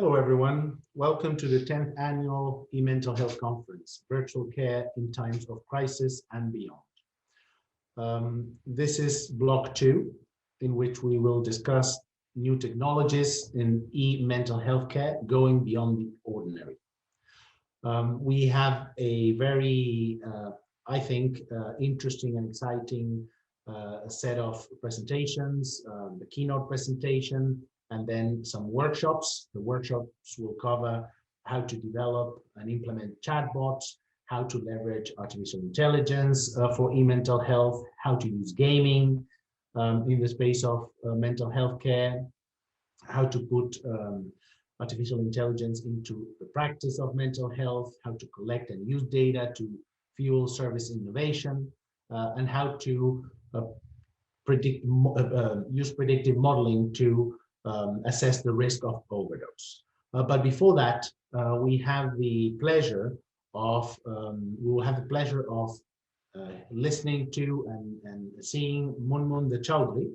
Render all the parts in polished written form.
Hello, everyone. Welcome to the 10th Annual eMental Health Conference, Virtual Care in Times of Crisis and Beyond. This is block 2, in which we will discuss new technologies in e-mental health care going beyond the ordinary. We have a very, I think, interesting and exciting set of presentations, the keynote presentation, and then some workshops. The workshops will cover how to develop and implement chatbots, how to leverage artificial intelligence for e-mental health, how to use gaming in the space of mental health care, how to put artificial intelligence into the practice of mental health, how to collect and use data to fuel service innovation, and how to use predictive modeling to assess the risk of overdose. But before that, we will have the pleasure of listening to and seeing Munmun De Choudhury.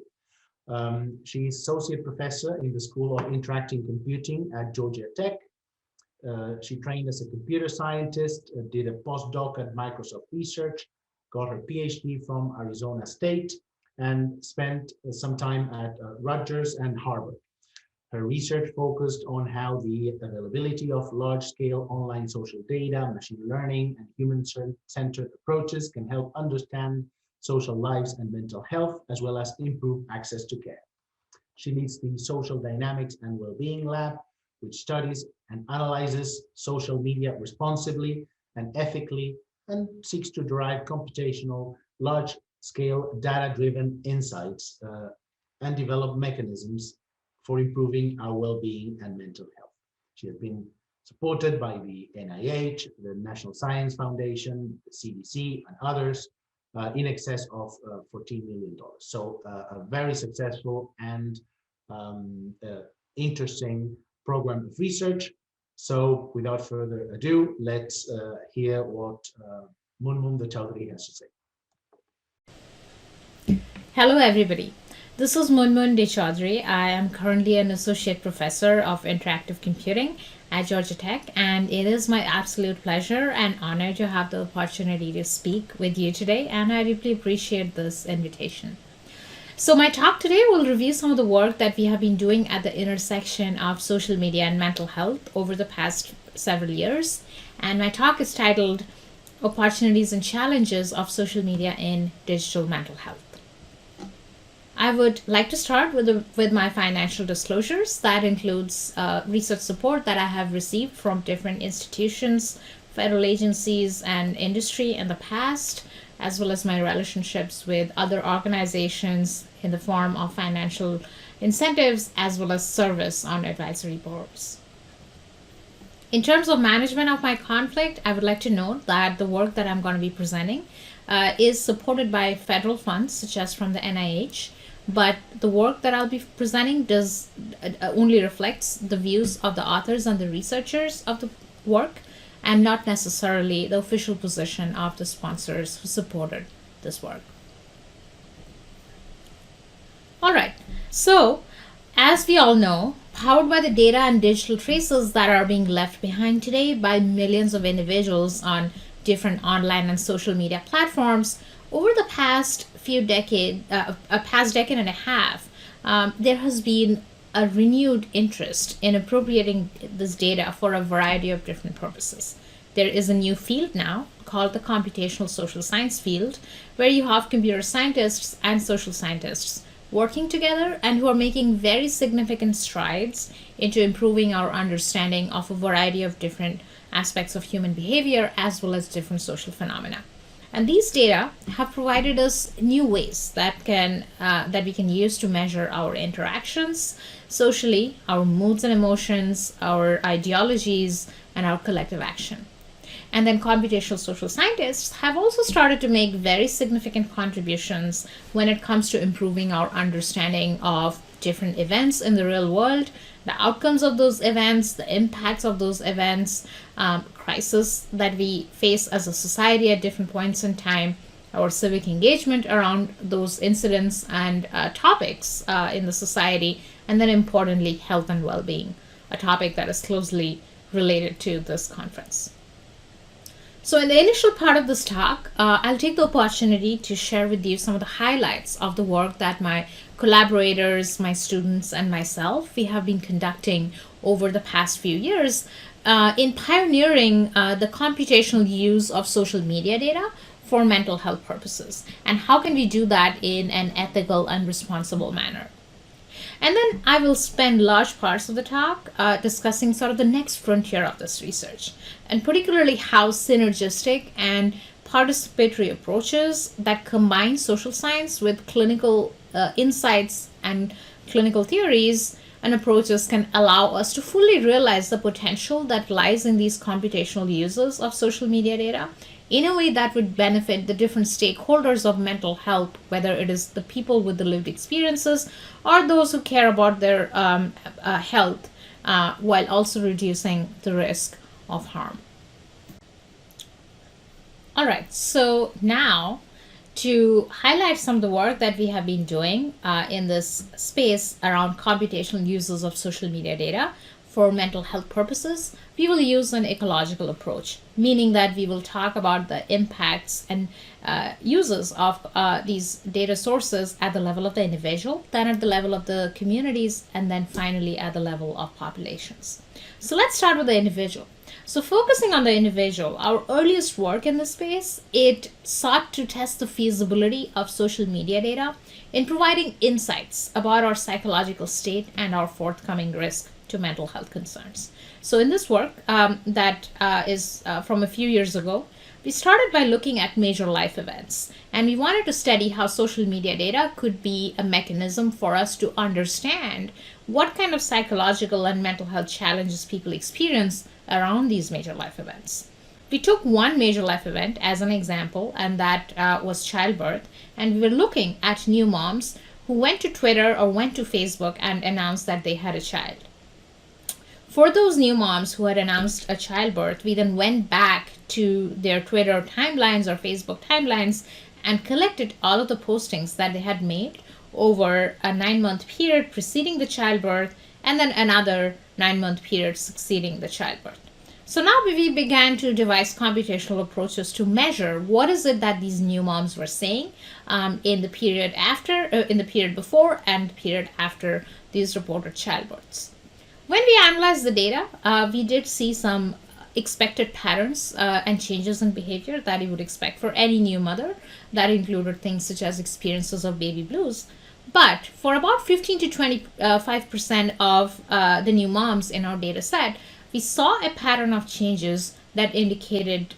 She's associate professor in the School of Interactive Computing at Georgia Tech. She trained as a computer scientist, did a postdoc at Microsoft Research, got her PhD from Arizona State, and spent some time at Rutgers and Harvard. Her research focused on how the availability of large-scale online social data, machine learning, and human-centered approaches can help understand social lives and mental health, as well as improve access to care. She leads the Social Dynamics and Wellbeing Lab, which studies and analyzes social media responsibly and ethically, and seeks to derive computational, large-scale, data-driven insights and develop mechanisms for improving our well-being and mental health. She has been supported by the NIH, the National Science Foundation, the CDC, and others in excess of $14 million. So a very successful and interesting program of research. So without further ado, let's hear what Munmun De Choudhury has to say. Hello, everybody. This is Munmun De Choudhury. I am currently an associate professor of interactive computing at Georgia Tech, and it is my absolute pleasure and honor to have the opportunity to speak with you today, and I deeply appreciate this invitation. So my talk today will review some of the work that we have been doing at the intersection of social media and mental health over the past several years, and my talk is titled Opportunities and Challenges of Social Media in Digital Mental Health. I would like to start with my financial disclosures. That includes research support that I have received from different institutions, federal agencies, and industry in the past, as well as my relationships with other organizations in the form of financial incentives, as well as service on advisory boards. In terms of management of my conflict, I would like to note that the work that I'm going to be presenting is supported by federal funds, such as from the NIH, but the work that I'll be presenting does only reflects the views of the authors and the researchers of the work, and not necessarily the official position of the sponsors who supported this work. All right, so as we all know, powered by the data and digital traces that are being left behind today by millions of individuals on different online and social media platforms, over the past decade and a half, there has been a renewed interest in appropriating this data for a variety of different purposes. There is a new field now called the computational social science field, where you have computer scientists and social scientists working together and who are making very significant strides into improving our understanding of a variety of different aspects of human behavior as well as different social phenomena. And these data have provided us new ways that we can use to measure our interactions socially, our moods and emotions, our ideologies, and our collective action. And then computational social scientists have also started to make very significant contributions when it comes to improving our understanding of different events in the real world, the outcomes of those events, the impacts of those events, crisis that we face as a society at different points in time, our civic engagement around those incidents and topics in the society, and then importantly, health and well-being. a topic that is closely related to this conference. So in the initial part of this talk, I'll take the opportunity to share with you some of the highlights of the work that my collaborators, my students, and myself, we have been conducting over the past few years in pioneering the computational use of social media data for mental health purposes. And how can we do that in an ethical and responsible manner? And then I will spend large parts of the talk discussing sort of the next frontier of this research, and particularly how synergistic and participatory approaches that combine social science with clinical insights and clinical theories and approaches can allow us to fully realize the potential that lies in these computational uses of social media data in a way that would benefit the different stakeholders of mental health, whether it is the people with the lived experiences or those who care about their health, while also reducing the risk of harm. All right, so now to highlight some of the work that we have been doing in this space around computational uses of social media data for mental health purposes, we will use an ecological approach, meaning that we will talk about the impacts and uses of these data sources at the level of the individual, then at the level of the communities, and then finally at the level of populations. So let's start with the individual. So focusing on the individual, our earliest work in this space, it sought to test the feasibility of social media data in providing insights about our psychological state and our forthcoming risk to mental health concerns. So in this work that is from a few years ago, we started by looking at major life events, and we wanted to study how social media data could be a mechanism for us to understand what kind of psychological and mental health challenges people experience around these major life events. We took one major life event as an example, and that was childbirth, and we were looking at new moms who went to Twitter or went to Facebook and announced that they had a child. For those new moms who had announced a childbirth, we then went back to their Twitter timelines or Facebook timelines and collected all of the postings that they had made over a 9-month period preceding the childbirth and then another 9-month period succeeding the childbirth. So now we began to devise computational approaches to measure what is it that these new moms were saying in the period before and the period after these reported childbirths. When we analyzed the data, we did see some expected patterns and changes in behavior that you would expect for any new mother. That included things such as experiences of baby blues. But for about 15 to 25% of the new moms in our data set, we saw a pattern of changes that indicated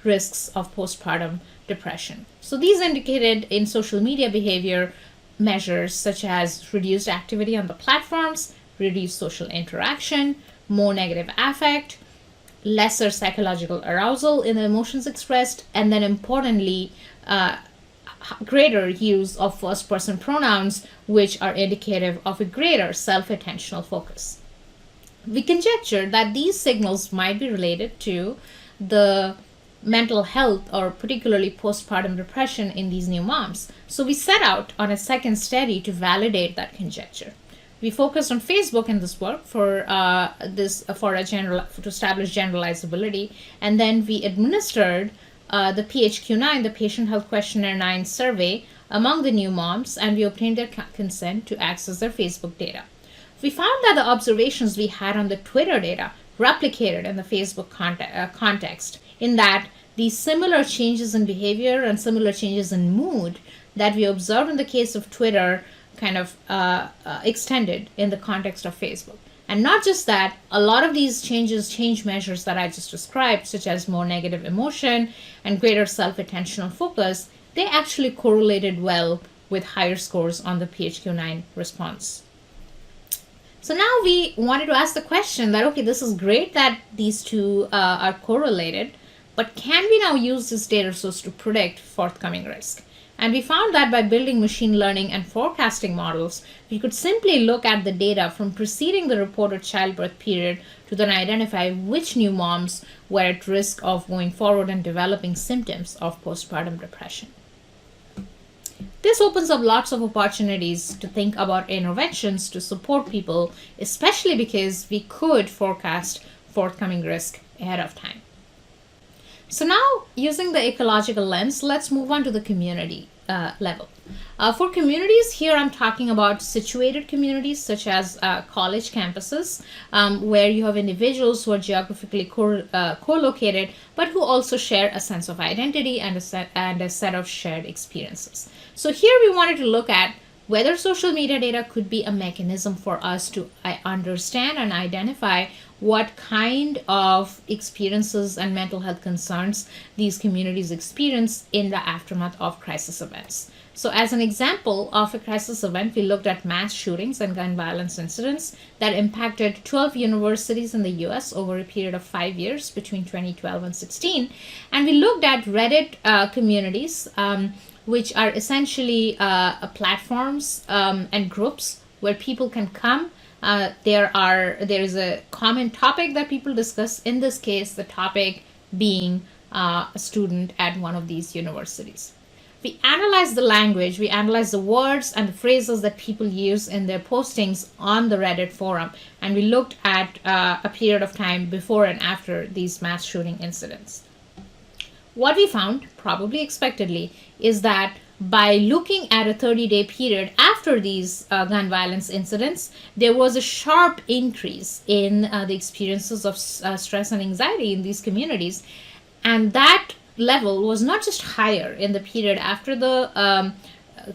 risks of postpartum depression. So these indicated in social media behavior measures such as reduced activity on the platforms, reduced social interaction, more negative affect, lesser psychological arousal in the emotions expressed, and then importantly, greater use of first-person pronouns, which are indicative of a greater self-attentional focus. We conjecture that these signals might be related to the mental health or particularly postpartum depression in these new moms. So we set out on a second study to validate that conjecture. We focused on Facebook in this work to establish generalizability, and then we administered the PHQ-9, the Patient Health Questionnaire 9 survey, among the new moms, and we obtained their consent to access their Facebook data. We found that the observations we had on the Twitter data replicated in the Facebook context, in that these similar changes in behavior and similar changes in mood that we observed in the case of Twitter kind of extended in the context of Facebook. And not just that, a lot of these change measures that I just described, such as more negative emotion and greater self-attentional focus, they actually correlated well with higher scores on the PHQ-9 response. So now we wanted to ask the question that, okay, this is great that these two are correlated, but can we now use this data source to predict forthcoming risk? And we found that by building machine learning and forecasting models, we could simply look at the data from preceding the reported childbirth period to then identify which new moms were at risk of going forward and developing symptoms of postpartum depression. This opens up lots of opportunities to think about interventions to support people, especially because we could forecast forthcoming risk ahead of time. So now, using the ecological lens, let's move on to the community level. For communities, here I'm talking about situated communities such as college campuses, where you have individuals who are geographically co-located, but who also share a sense of identity and a set of shared experiences. So here we wanted to look at whether social media data could be a mechanism for us to understand and identify what kind of experiences and mental health concerns these communities experience in the aftermath of crisis events. So as an example of a crisis event, we looked at mass shootings and gun violence incidents that impacted 12 universities in the US over a period of 5 years between 2012 and 16. And we looked at Reddit communities, which are essentially platforms and groups where people can come. There is a common topic that people discuss. In this case, the topic being a student at one of these universities. We analyze the language, we analyze the words and the phrases that people use in their postings on the Reddit forum, and we looked at a period of time before and after these mass shooting incidents. What we found, probably expectedly, is that by looking at a 30-day period after these gun violence incidents, there was a sharp increase in the experiences of stress and anxiety in these communities. And that level was not just higher in the period after the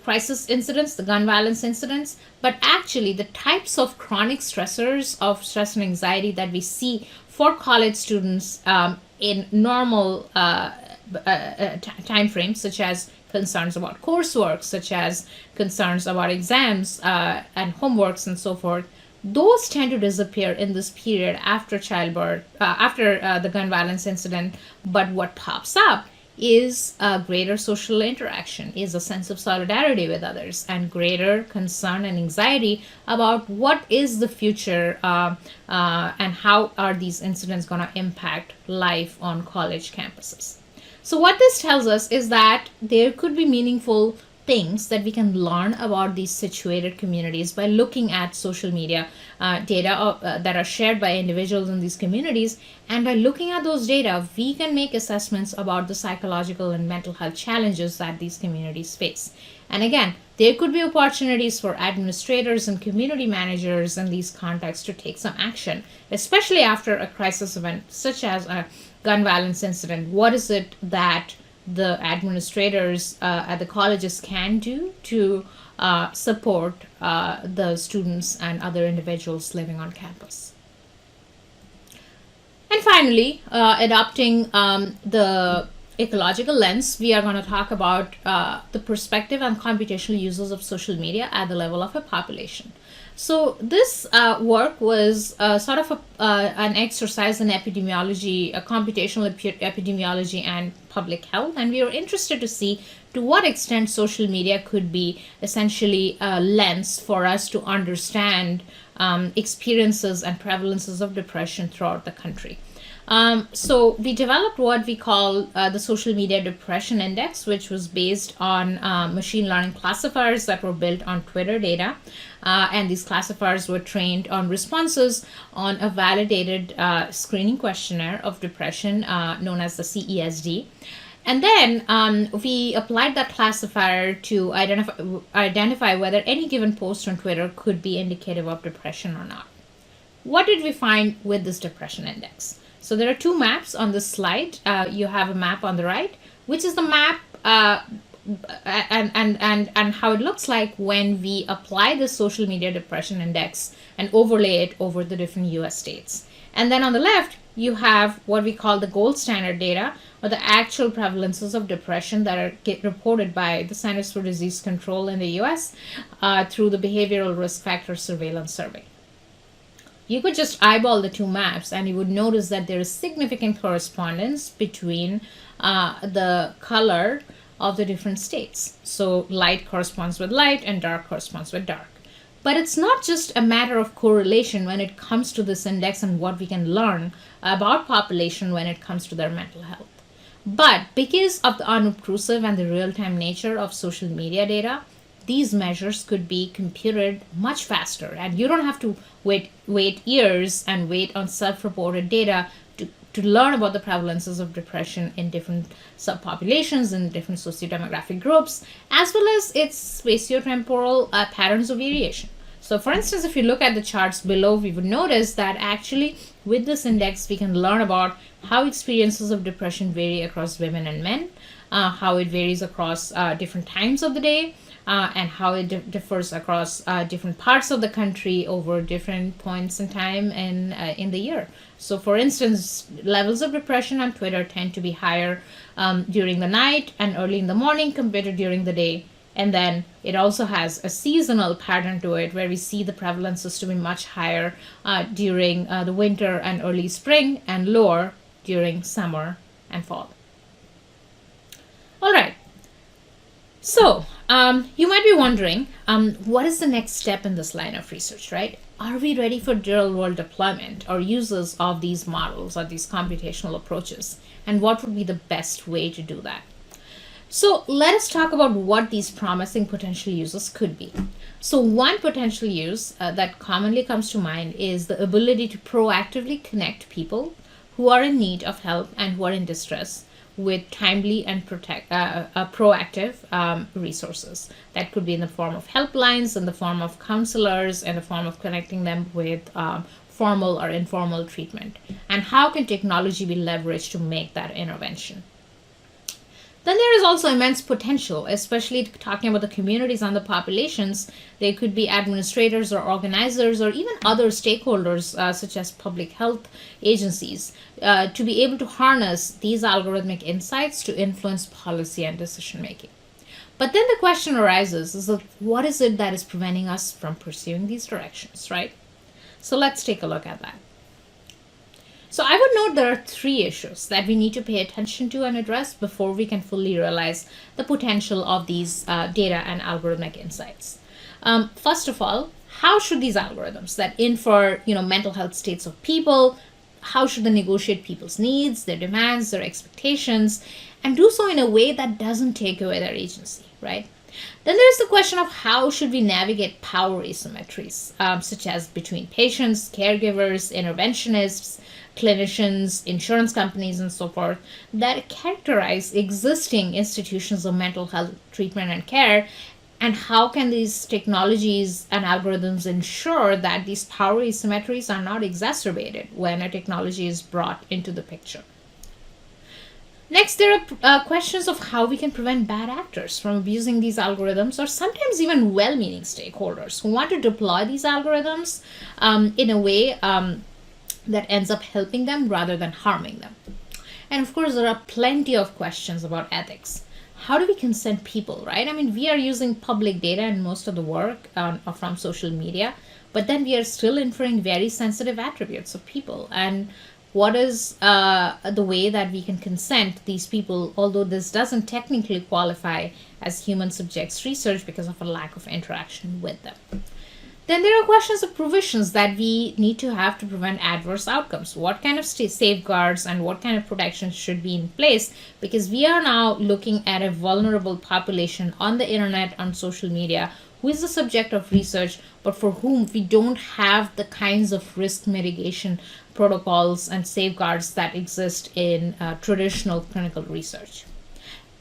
crisis incidents, the gun violence incidents, but actually the types of chronic stressors of stress and anxiety that we see for college students in normal time frames, such as concerns about coursework, such as concerns about exams and homeworks and so forth, those tend to disappear in this period after childbirth, after the gun violence incident. But what pops up is a greater social interaction, is a sense of solidarity with others, and greater concern and anxiety about what is the future and how are these incidents going to impact life on college campuses. So what this tells us is that there could be meaningful things that we can learn about these situated communities by looking at social media data that are shared by individuals in these communities. And by looking at those data, we can make assessments about the psychological and mental health challenges that these communities face. And again, there could be opportunities for administrators and community managers in these contexts to take some action, especially after a crisis event such as a gun violence incident. What is it that the administrators at the colleges can do to support the students and other individuals living on campus? And finally, adopting the ecological lens, we are going to talk about the perspective and computational uses of social media at the level of a population. So this work was sort of an exercise in epidemiology, computational epidemiology and public health, and we were interested to see to what extent social media could be essentially a lens for us to understand experiences and prevalences of depression throughout the country. So we developed what we call the Social Media Depression Index, which was based on machine learning classifiers that were built on Twitter data. And these classifiers were trained on responses on a validated screening questionnaire of depression known as the CESD. And then we applied that classifier to identify whether any given post on Twitter could be indicative of depression or not. What did we find with this depression index? So there are two maps on this slide. You have a map on the right, which is the map and how it looks like when we apply the social media depression index and overlay it over the different US states. And then on the left, you have what we call the gold standard data, or the actual prevalences of depression that are reported by the Centers for Disease Control in the US through the Behavioral Risk Factor Surveillance Survey. You could just eyeball the two maps and you would notice that there is significant correspondence between the color of the different states. So light corresponds with light and dark corresponds with dark. But it's not just a matter of correlation when it comes to this index and what we can learn about population when it comes to their mental health. But because of the unobtrusive and the real-time nature of social media data, these measures could be computed much faster, and you don't have to wait years and wait on self-reported data to learn about the prevalences of depression in different subpopulations and different sociodemographic groups, as well as its spatiotemporal patterns of variation. So, for instance, if you look at the charts below, we would notice that actually with this index, we can learn about how experiences of depression vary across women and men, how it varies across different times of the day, and how it differs across different parts of the country over different points in time and in the year. So, for instance, levels of depression on Twitter tend to be higher during the night and early in the morning compared to during the day. And then it also has a seasonal pattern to it where we see the prevalences to be much higher during the winter and early spring and lower during summer and fall. All right. So, you might be wondering, what is the next step in this line of research, right? Are we ready for real-world deployment or uses of these models or these computational approaches? And what would be the best way to do that? So let us talk about what these promising potential uses could be. So one potential use that commonly comes to mind is the ability to proactively connect people who are in need of help and who are in distress with timely and proactive resources. That could be in the form of helplines, in the form of counselors, in the form of connecting them with formal or informal treatment. And how can technology be leveraged to make that intervention? Then there is also immense potential, especially talking about the communities and the populations. There could be administrators or organizers or even other stakeholders, such as public health agencies, to be able to harness these algorithmic insights to influence policy and decision making. But then the question arises is that what is it that is preventing us from pursuing these directions, right? So let's take a look at that. So I would note there are three issues that we need to pay attention to and address before we can fully realize the potential of these data and algorithmic insights. First of all, how should these algorithms that infer, mental health states of people, how should they negotiate people's needs, their demands, their expectations, and do so in a way that doesn't take away their agency, right? Then there's the question of how should we navigate power asymmetries, such as between patients, caregivers, interventionists, clinicians, insurance companies, and so forth, that characterize existing institutions of mental health treatment and care, and how can these technologies and algorithms ensure that these power asymmetries are not exacerbated when a technology is brought into the picture. Next, there are questions of how we can prevent bad actors from abusing these algorithms, or sometimes even well-meaning stakeholders who want to deploy these algorithms in a way that ends up helping them rather than harming them. And of course, there are plenty of questions about ethics. How do we consent people, right? I mean, we are using public data in most of the work from social media, but then we are still inferring very sensitive attributes of people. And what is the way that we can consent these people, although this doesn't technically qualify as human subjects research because of a lack of interaction with them. Then there are questions of provisions that we need to have to prevent adverse outcomes. What kind of safeguards and what kind of protections should be in place? Because we are now looking at a vulnerable population on the internet, on social media, who is the subject of research, but for whom we don't have the kinds of risk mitigation protocols and safeguards that exist in traditional clinical research.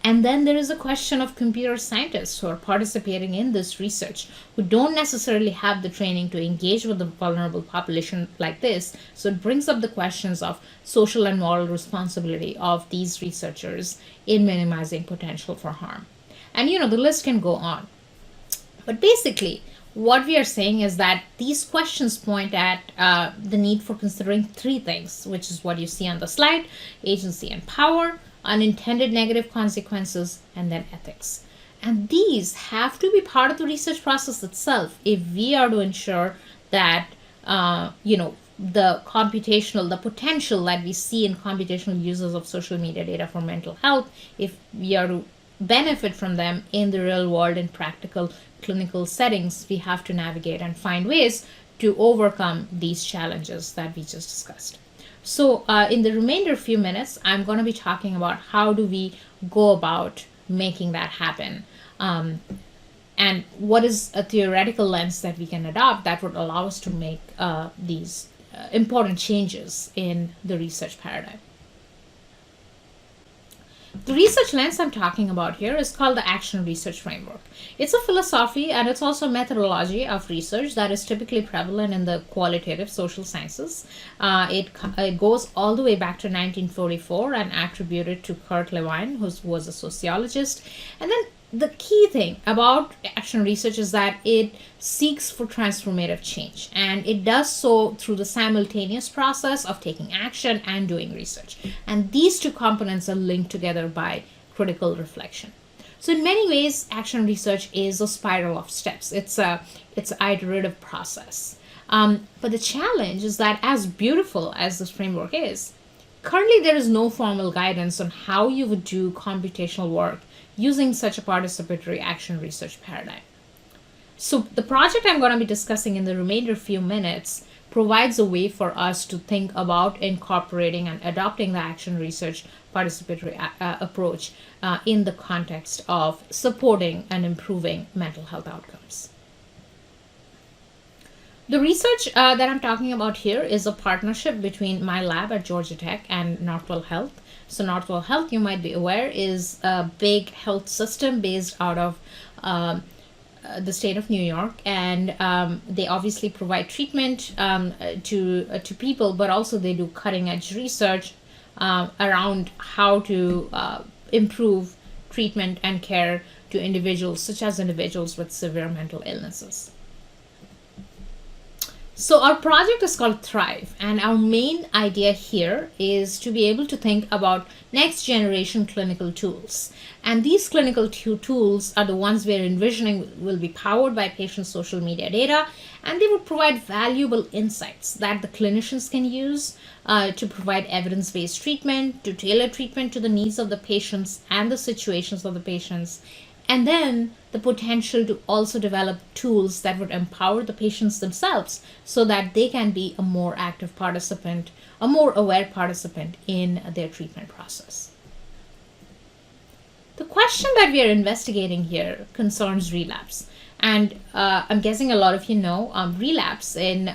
And then there is a question of computer scientists who are participating in this research, who don't necessarily have the training to engage with a vulnerable population like this. So it brings up the questions of social and moral responsibility of these researchers in minimizing potential for harm. And the list can go on. But basically, what we are saying is that these questions point at the need for considering three things, which is what you see on the slide: agency and power, unintended negative consequences, and then ethics. And these have to be part of the research process itself if we are to ensure that, the potential that we see in computational uses of social media data for mental health, if we are to benefit from them in the real world in practical clinical settings, we have to navigate and find ways to overcome these challenges that we just discussed. So in the remainder few minutes, I'm going to be talking about how do we go about making that happen, and what is a theoretical lens that we can adopt that would allow us to make these important changes in the research paradigm. The research lens I'm talking about here is called the Action Research Framework. It's a philosophy and it's also a methodology of research that is typically prevalent in the qualitative social sciences. It goes all the way back to 1944 and attributed to Kurt Lewin, who was a sociologist. And then the key thing about action research is that it seeks for transformative change, and it does so through the simultaneous process of taking action and doing research. And these two components are linked together by critical reflection. So in many ways, action research is a spiral of steps. It's an iterative process. But the challenge is that, as beautiful as this framework is, currently there is no formal guidance on how you would do computational work using such a participatory action research paradigm. So the project I'm going to be discussing in the remainder few minutes provides a way for us to think about incorporating and adopting the action research participatory approach in the context of supporting and improving mental health outcomes. The research that I'm talking about here is a partnership between my lab at Georgia Tech and Northwell Health. So Northwell Health, you might be aware, is a big health system based out of the state of New York, and they obviously provide treatment to people, but also they do cutting edge research around how to improve treatment and care to individuals, such as individuals with severe mental illnesses. So our project is called Thrive, and our main idea here is to be able to think about next generation clinical tools. And these clinical tools are the ones we're envisioning will be powered by patient social media data, and they will provide valuable insights that the clinicians can use to provide evidence-based treatment, to tailor treatment to the needs of the patients and the situations of the patients, and then the potential to also develop tools that would empower the patients themselves so that they can be a more active participant, a more aware participant in their treatment process. The question that we are investigating here concerns relapse. And I'm guessing a lot of you know relapse in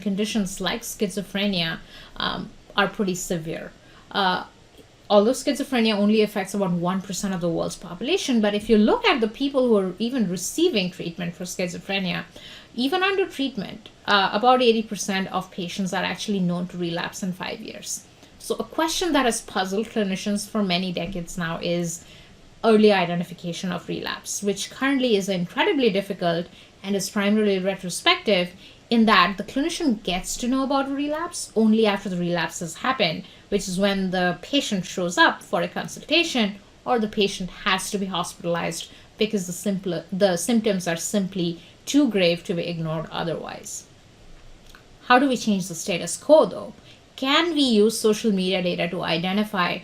conditions like schizophrenia are pretty severe. Although schizophrenia only affects about 1% of the world's population, but if you look at the people who are even receiving treatment for schizophrenia, even under treatment, about 80% of patients are actually known to relapse in 5 years. So a question that has puzzled clinicians for many decades now is early identification of relapse, which currently is incredibly difficult and is primarily retrospective, in that the clinician gets to know about a relapse only after the relapse has happened, which is when the patient shows up for a consultation or the patient has to be hospitalized because the symptoms are simply too grave to be ignored otherwise. How do we change the status quo though? Can we use social media data to identify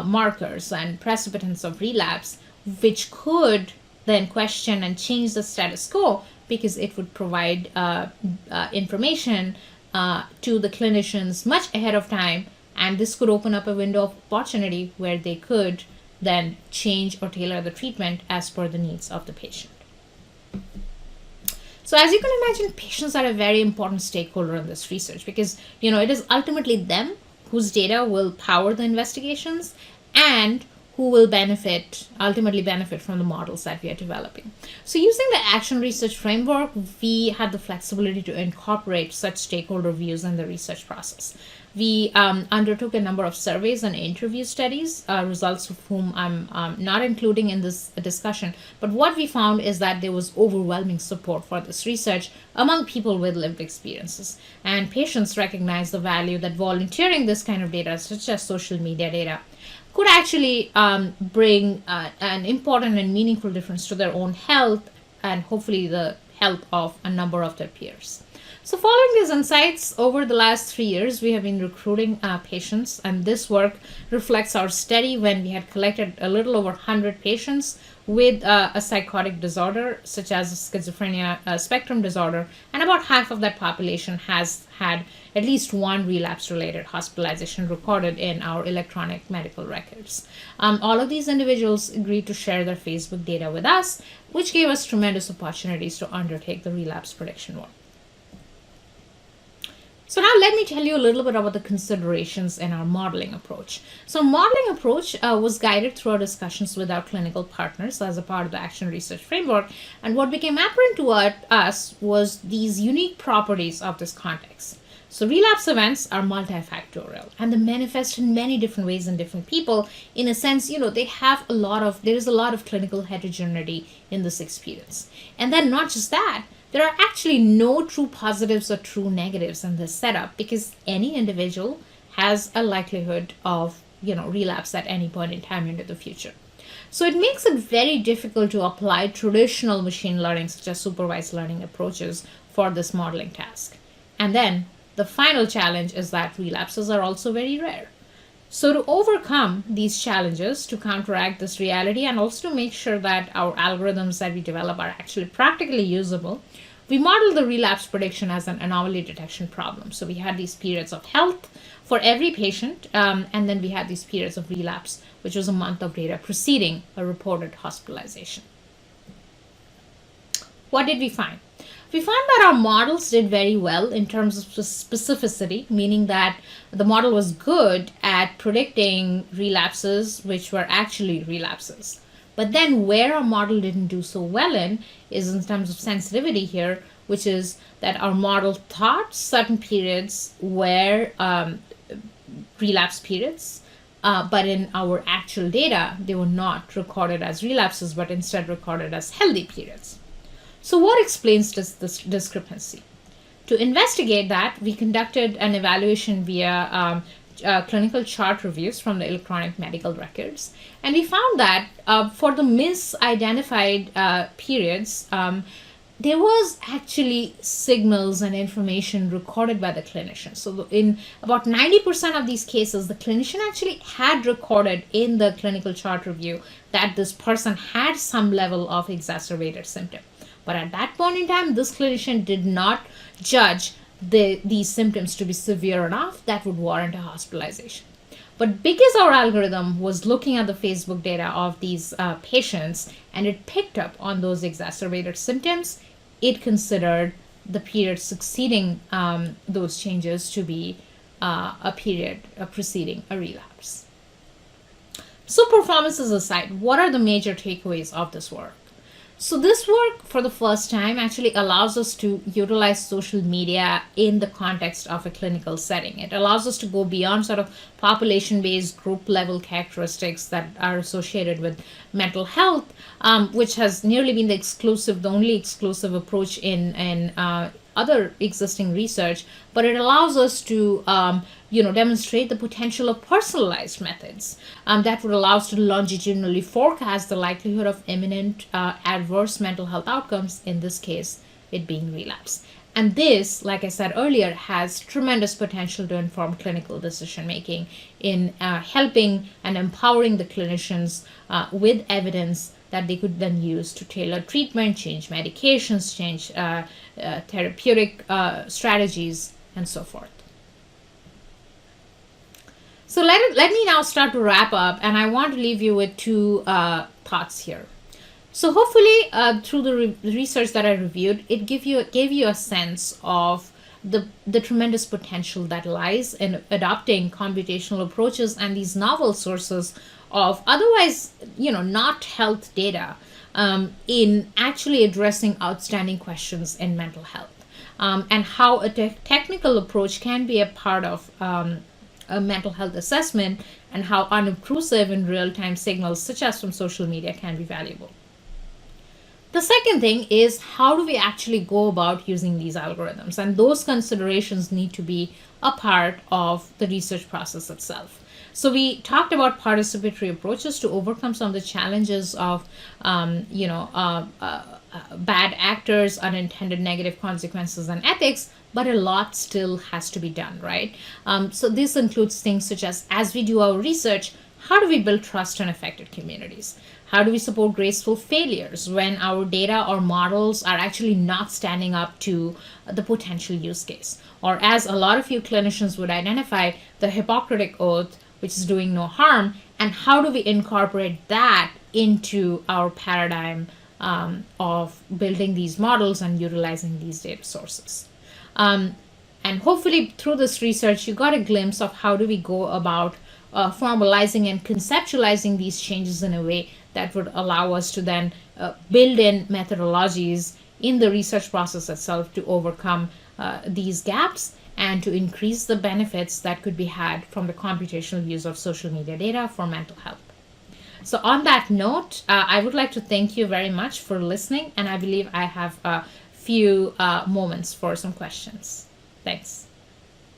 markers and precipitants of relapse, which could then question and change the status quo, because it would provide information to the clinicians much ahead of time, and this could open up a window of opportunity where they could then change or tailor the treatment as per the needs of the patient. So as you can imagine, patients are a very important stakeholder in this research because, it is ultimately them whose data will power the investigations and who will ultimately benefit from the models that we are developing. So using the action research framework, we had the flexibility to incorporate such stakeholder views in the research process. We undertook a number of surveys and interview studies, results of whom I'm not including in this discussion. But what we found is that there was overwhelming support for this research among people with lived experiences. And patients recognized the value that volunteering this kind of data, such as social media data, could actually bring an important and meaningful difference to their own health and hopefully the health of a number of their peers. So, following these insights, over the last 3 years, we have been recruiting patients, and this work reflects our study when we had collected a little over 100 patients with a psychotic disorder, such as schizophrenia spectrum disorder, and about half of that population has had at least one relapse-related hospitalization recorded in our electronic medical records. All of these individuals agreed to share their Facebook data with us, which gave us tremendous opportunities to undertake the relapse prediction work. So now let me tell you a little bit about the considerations in our modeling approach. So modeling approach was guided through our discussions with our clinical partners as a part of the action research framework. And what became apparent to us was these unique properties of this context. So relapse events are multifactorial and they manifest in many different ways in different people. In a sense, they have there is a lot of clinical heterogeneity in this experience. And then not just that, there are actually no true positives or true negatives in this setup because any individual has a likelihood of, relapse at any point in time into the future. So it makes it very difficult to apply traditional machine learning, such as supervised learning approaches, for this modeling task. And then the final challenge is that relapses are also very rare. So to overcome these challenges, to counteract this reality, and also to make sure that our algorithms that we develop are actually practically usable, we modeled the relapse prediction as an anomaly detection problem. So we had these periods of health for every patient, and then we had these periods of relapse, which was a month of data preceding a reported hospitalization. What did we find? We found that our models did very well in terms of specificity, meaning that the model was good at predicting relapses, which were actually relapses. But then where our model didn't do so well in is in terms of sensitivity here, which is that our model thought certain periods were relapse periods, but in our actual data, they were not recorded as relapses, but instead recorded as healthy periods. So what explains this discrepancy? To investigate that, we conducted an evaluation via clinical chart reviews from the electronic medical records. And we found that for the misidentified periods, there was actually signals and information recorded by the clinician. So in about 90% of these cases, the clinician actually had recorded in the clinical chart review that this person had some level of exacerbated symptom. But at that point in time, this clinician did not judge these symptoms to be severe enough that would warrant a hospitalization. But because our algorithm was looking at the Facebook data of these patients and it picked up on those exacerbated symptoms, it considered the period succeeding those changes to be a period preceding a relapse. So performances aside, what are the major takeaways of this work? So this work, for the first time, actually allows us to utilize social media in the context of a clinical setting. It allows us to go beyond sort of population-based group-level characteristics that are associated with mental health, which has nearly been the only exclusive approach in other existing research, but it allows us to demonstrate the potential of personalized methods that would allow us to longitudinally forecast the likelihood of imminent adverse mental health outcomes, in this case, it being relapse. And this, like I said earlier, has tremendous potential to inform clinical decision making in helping and empowering the clinicians with evidence that they could then use to tailor treatment, change medications, change therapeutic strategies, and so forth. So let me now start to wrap up, and I want to leave you with two thoughts here. So hopefully through the research that I reviewed, it gave you a sense of the tremendous potential that lies in adopting computational approaches and these novel sources of otherwise, not health data in actually addressing outstanding questions in mental health, and how a technical approach can be a part of a mental health assessment, and how unobtrusive and real-time signals such as from social media can be valuable. The second thing is, how do we actually go about using these algorithms? And those considerations need to be a part of the research process itself. So we talked about participatory approaches to overcome some of the challenges of, bad actors, unintended negative consequences, and ethics. but a lot still has to be done, right? So this includes things such as we do our research, how do we build trust in affected communities? How do we support graceful failures when our data or models are actually not standing up to the potential use case? Or, as a lot of you clinicians would identify, the Hippocratic Oath, which is doing no harm, and how do we incorporate that into our paradigm of building these models and utilizing these data sources? And hopefully through this research, you got a glimpse of how do we go about formalizing and conceptualizing these changes in a way that would allow us to then build in methodologies in the research process itself to overcome these gaps and to increase the benefits that could be had from the computational use of social media data for mental health. So on that note, I would like to thank you very much for listening, and I believe I have a few moments for some questions. Thanks.